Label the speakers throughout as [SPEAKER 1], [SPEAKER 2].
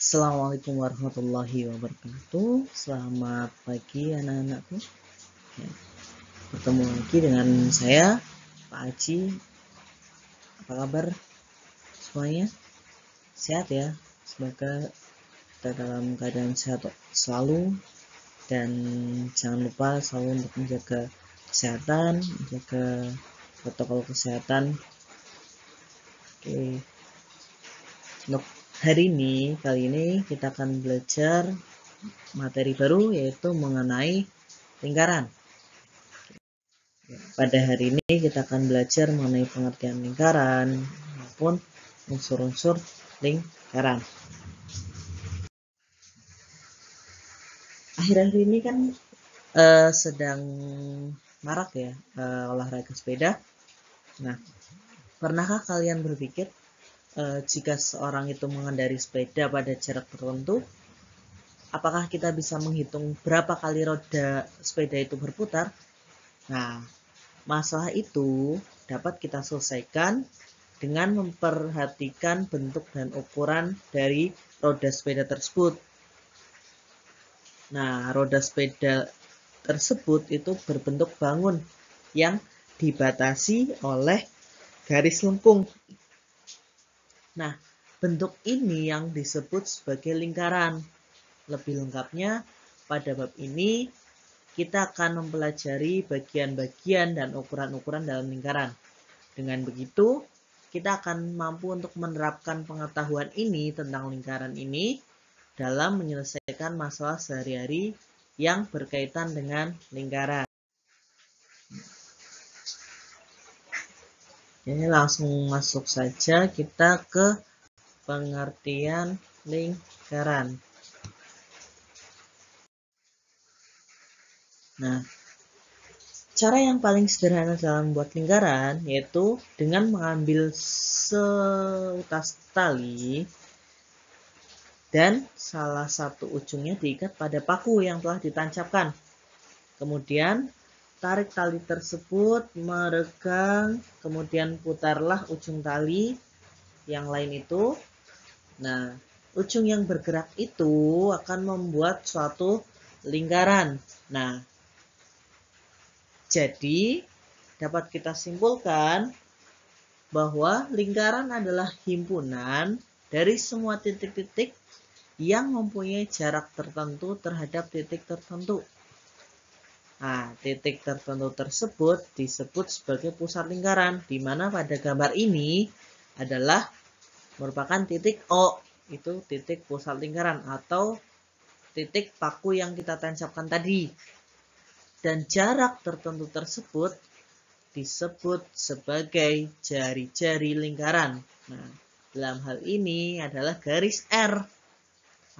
[SPEAKER 1] Assalamualaikum warahmatullahi wabarakatuh. Selamat pagi anak-anakku. Ya, bertemu lagi dengan saya, Pak Aji. Apa kabar semuanya? Sehat ya? Semoga kita dalam keadaan sehat selalu. Dan jangan lupa selalu untuk menjaga kesehatan, menjaga protokol kesehatan. Oke. Untuk kali ini kita akan belajar materi baru, yaitu mengenai lingkaran. Pada hari ini kita akan belajar mengenai pengertian lingkaran maupun unsur-unsur lingkaran. Akhir-akhir ini kan sedang marak ya olahraga sepeda. Nah, pernahkah kalian berpikir jika seorang itu mengendarai sepeda pada jarak tertentu, apakah kita bisa menghitung berapa kali roda sepeda itu berputar? Nah, masalah itu dapat kita selesaikan dengan memperhatikan bentuk dan ukuran dari roda sepeda tersebut. Nah, roda sepeda tersebut itu berbentuk bangun yang dibatasi oleh garis lengkung. Nah, bentuk ini yang disebut sebagai lingkaran. Lebih lengkapnya, pada bab ini kita akan mempelajari bagian-bagian dan ukuran-ukuran dalam lingkaran. Dengan begitu, kita akan mampu untuk menerapkan pengetahuan ini tentang lingkaran ini dalam menyelesaikan masalah sehari-hari yang berkaitan dengan lingkaran. Oke, langsung masuk saja kita ke pengertian lingkaran. Nah, cara yang paling sederhana dalam membuat lingkaran yaitu dengan mengambil seutas tali dan salah satu ujungnya diikat pada paku yang telah ditancapkan. Kemudian tarik tali tersebut meregang, kemudian putarlah ujung tali yang lain itu. Nah, ujung yang bergerak itu akan membuat suatu lingkaran. Nah, jadi dapat kita simpulkan bahwa lingkaran adalah himpunan dari semua titik-titik yang mempunyai jarak tertentu terhadap titik tertentu. Nah, titik tertentu tersebut disebut sebagai pusat lingkaran, di mana pada gambar ini adalah merupakan titik O, itu titik pusat lingkaran atau titik paku yang kita tancapkan tadi. Dan jarak tertentu tersebut disebut sebagai jari-jari lingkaran. Nah, dalam hal ini adalah garis R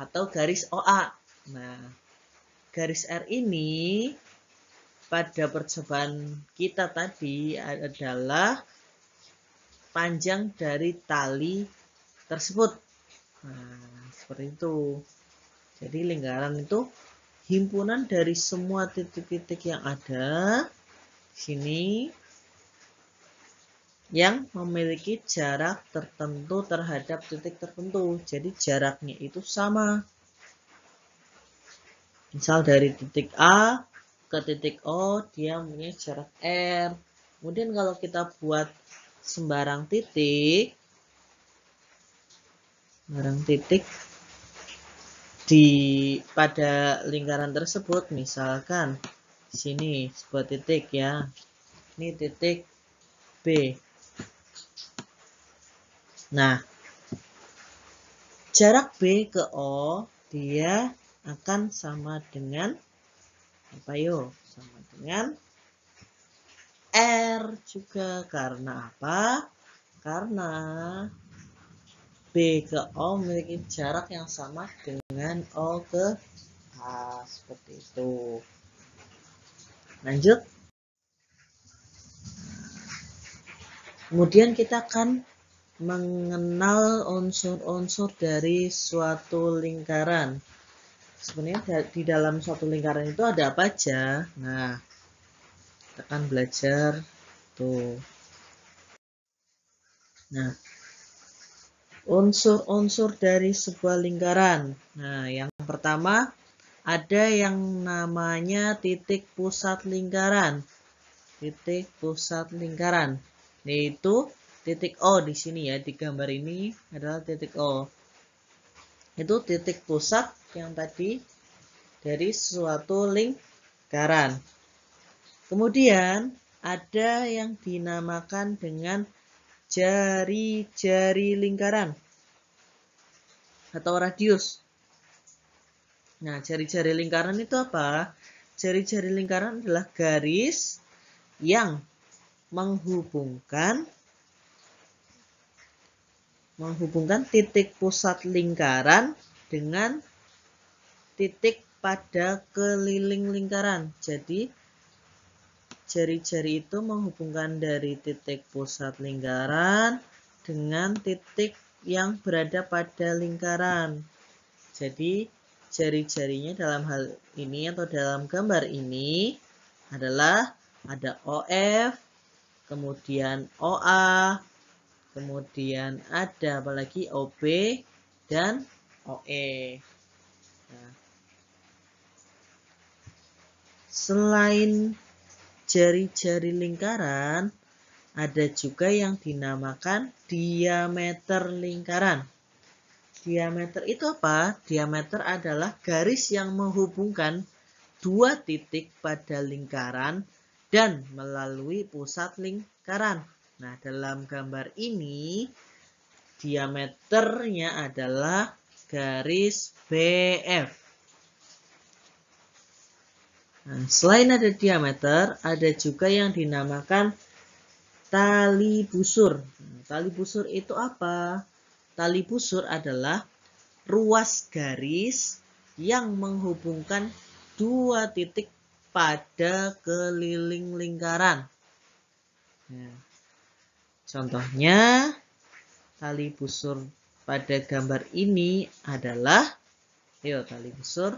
[SPEAKER 1] atau garis OA. Nah, garis R ini pada percobaan kita tadi adalah panjang dari tali tersebut. Nah, seperti itu. Jadi lingkaran itu himpunan dari semua titik-titik yang ada di sini yang memiliki jarak tertentu terhadap titik tertentu. Jadi jaraknya itu sama. Misal dari titik A ke titik O, dia mempunyai jarak R. Kemudian kalau kita buat sembarang titik di pada lingkaran tersebut, misalkan di sini sebuah titik ya, ini titik B. Nah, jarak B ke O dia akan sama dengan apa yo? Sama dengan R juga. Karena apa? Karena B ke O memiliki jarak yang sama dengan O ke A, seperti itu. Lanjut. Kemudian kita akan mengenal unsur-unsur dari suatu lingkaran. Sebenarnya di dalam suatu lingkaran itu ada apa aja? Nah, kita akan belajar tuh. Nah, unsur-unsur dari sebuah lingkaran. Nah, yang pertama ada yang namanya titik pusat lingkaran. Titik pusat lingkaran, yaitu titik O di sini ya, di gambar ini adalah titik O. Itu titik pusat yang tadi dari suatu lingkaran. Kemudian ada yang dinamakan dengan jari-jari lingkaran atau radius. Nah, jari-jari lingkaran itu apa? Jari-jari lingkaran adalah garis yang menghubungkan titik pusat lingkaran dengan titik pada keliling lingkaran. Jadi, jari-jari itu menghubungkan dari titik pusat lingkaran dengan titik yang berada pada lingkaran. Jadi, jari-jarinya dalam hal ini atau dalam gambar ini adalah ada OF, kemudian OA, kemudian ada apalagi OB dan OE. Nah, selain jari-jari lingkaran, ada juga yang dinamakan diameter lingkaran. Diameter itu apa? Diameter adalah garis yang menghubungkan dua titik pada lingkaran dan melalui pusat lingkaran. Nah, dalam gambar ini, diameternya adalah garis BF. Nah, selain ada diameter, ada juga yang dinamakan tali busur. Nah, tali busur itu apa? Tali busur adalah ruas garis yang menghubungkan dua titik pada keliling lingkaran. Nah, contohnya, tali busur pada gambar ini adalah, tali busur.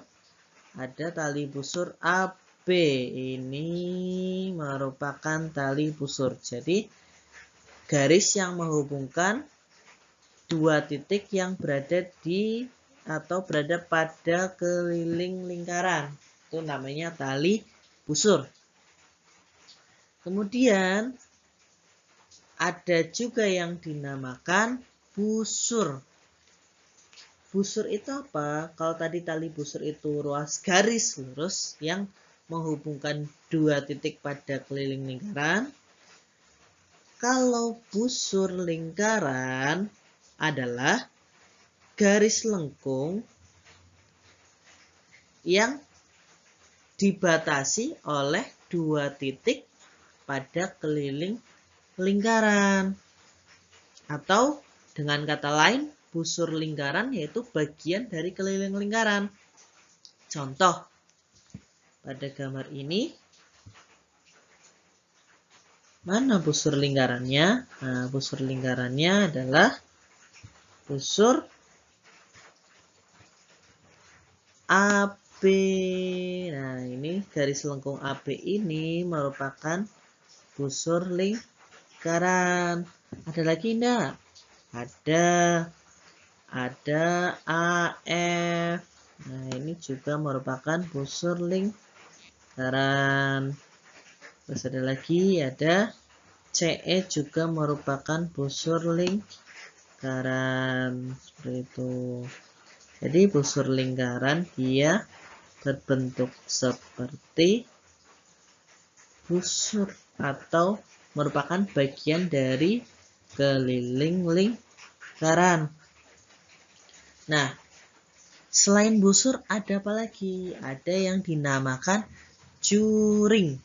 [SPEAKER 1] Ada tali busur AB, ini merupakan tali busur. Jadi garis yang menghubungkan dua titik yang berada di atau berada pada keliling lingkaran, itu namanya tali busur. Kemudian ada juga yang dinamakan busur. Busur itu apa? Kalau tadi tali busur itu ruas garis lurus yang menghubungkan dua titik pada keliling lingkaran. Kalau busur lingkaran adalah garis lengkung yang dibatasi oleh dua titik pada keliling lingkaran. Atau dengan kata lain, busur lingkaran yaitu bagian dari keliling lingkaran. Contoh, pada gambar ini, mana busur lingkarannya? Nah, busur lingkarannya adalah busur AB. Nah, ini garis lengkung AB ini merupakan busur lingkaran. Ada lagi enggak? Ada AF. Nah, ini juga merupakan busur lingkaran. Terus ada lagi, ada CE juga merupakan busur lingkaran. Seperti itu. Jadi busur lingkaran dia berbentuk seperti busur atau merupakan bagian dari keliling lingkaran. Nah, selain busur ada apa lagi? Ada yang dinamakan juring.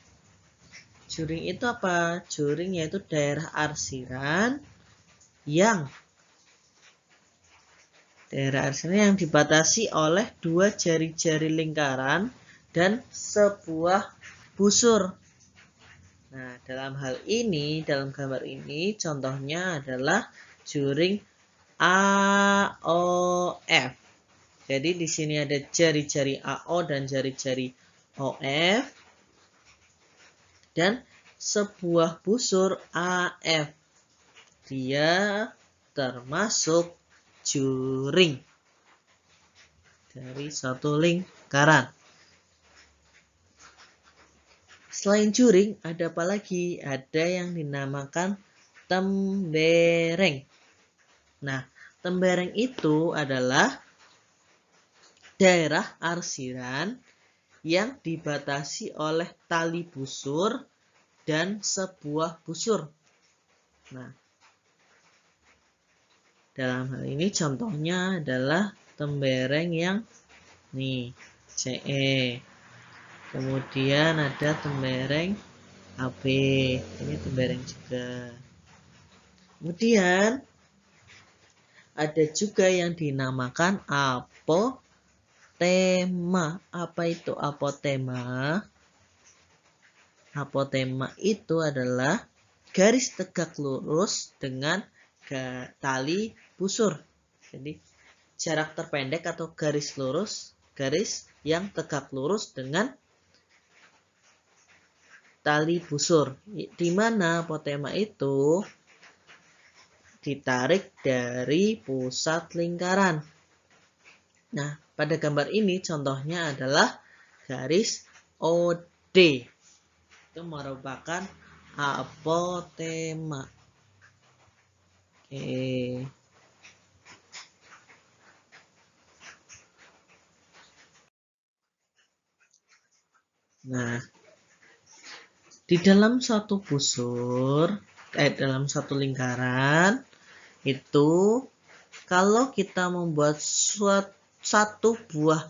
[SPEAKER 1] Juring itu apa? Juring yaitu daerah arsiran yang dibatasi oleh dua jari-jari lingkaran dan sebuah busur. Nah, dalam gambar ini contohnya adalah juring AOF. Jadi di sini ada jari-jari AO dan jari-jari OF dan sebuah busur AF. Dia termasuk juring dari suatu lingkaran. Selain juring, ada apa lagi? Ada yang dinamakan tembereng. Nah, tembereng itu adalah daerah arsiran yang dibatasi oleh tali busur dan sebuah busur. Nah, dalam hal ini contohnya adalah tembereng yang nih, CE. Kemudian ada tembereng AB. Ini tembereng juga. Kemudian ada juga yang dinamakan apotema. Apa itu apotema? Apotema itu adalah garis tegak lurus dengan tali busur. Jadi jarak terpendek atau garis lurus, garis yang tegak lurus dengan tali busur. Di mana apotema itu ditarik dari pusat lingkaran. Nah, pada gambar ini contohnya adalah garis OD. Itu merupakan apotema. Oke. Nah, di dalam satu busur, dalam satu lingkaran, itu kalau kita membuat satu buah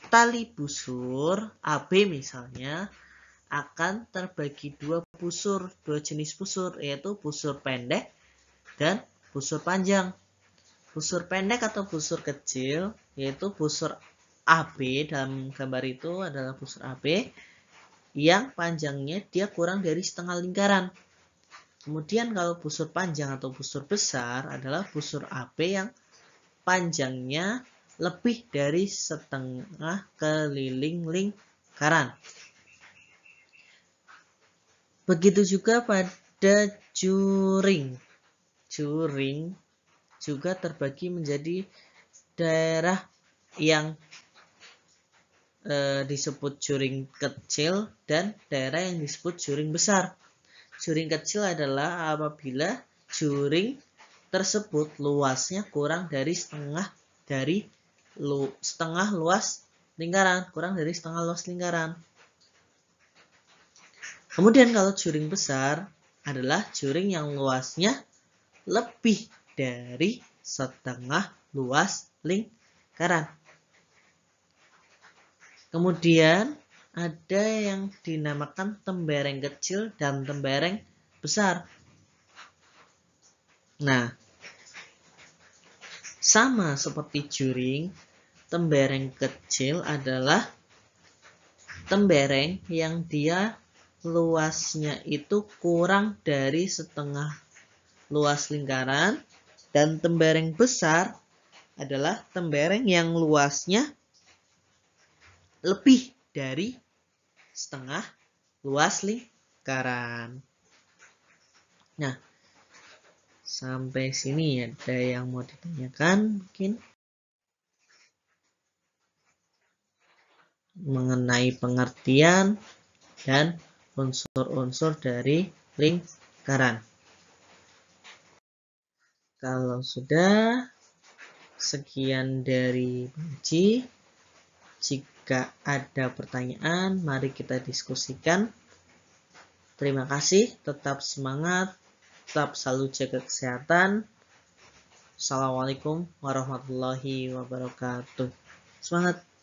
[SPEAKER 1] tali busur AB misalnya, akan terbagi dua jenis busur, yaitu busur pendek dan busur panjang. Busur pendek atau busur kecil, yaitu busur AB, dalam gambar itu adalah busur AB, yang panjangnya dia kurang dari setengah lingkaran. Kemudian kalau busur panjang atau busur besar adalah busur AB yang panjangnya lebih dari setengah keliling lingkaran. Begitu juga pada juring. Juring juga terbagi menjadi daerah yang disebut juring kecil dan daerah yang disebut juring besar. Juring kecil adalah apabila juring tersebut luasnya kurang dari setengah luas lingkaran, Kemudian kalau juring besar adalah juring yang luasnya lebih dari setengah luas lingkaran. Kemudian ada yang dinamakan tembereng kecil dan tembereng besar. Nah, sama seperti juring, tembereng kecil adalah tembereng yang dia luasnya itu kurang dari setengah luas lingkaran, dan tembereng besar adalah tembereng yang luasnya lebih dari setengah luas lingkaran. Nah, sampai sini ada yang mau ditanyakan mungkin mengenai pengertian dan unsur-unsur dari lingkaran. Kalau sudah, sekian dari Bunci. Jika ada pertanyaan, mari kita diskusikan. Terima kasih, tetap semangat, tetap selalu jaga kesehatan. Assalamualaikum warahmatullahi wabarakatuh. Semangat!